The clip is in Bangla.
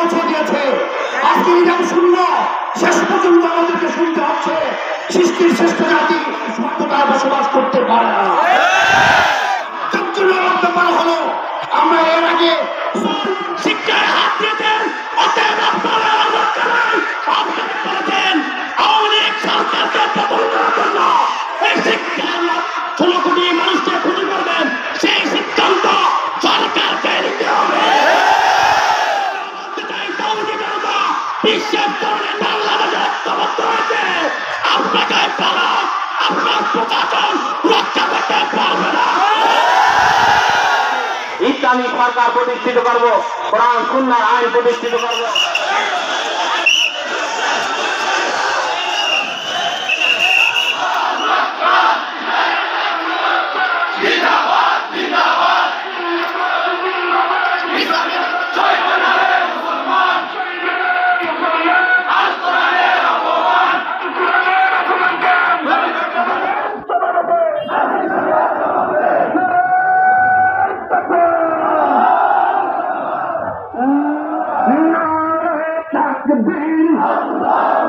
পৌঁছে দিয়েছে। আজকে ইরান শূন্য, শেষ পর্যন্ত আমাদেরকে শুনতে হচ্ছে সৃষ্টির শ্রেষ্ঠ জাতি সভ্যতায় বসবাস করতে পারে না। দুঃখজনক ব্যাপার হলো আমরা এর আগে শিক্ষায় হাত দিয়েছেন, অতএব আপনারা আপনারা বলেছেন আওয়ামী লীগ সরকারকে পতন করার জন্য এই শিক্ষার 16 কোটি মানুষকে খুঁজে করবেন, সেই সিদ্ধান্ত সরকারকে নিতে হবে। বিশ্বের তরুণে বাংলাদেশে ঐক্যবদ্ধ হয়েছে, আপনাকে পারা আপনার প্রশাসন রক্ষা করতে পারবে না। ইসলামিক সরকার প্রতিষ্ঠিত করবো, কোরআন সুন্নাহর আইন প্রতিষ্ঠিত করবো। Allah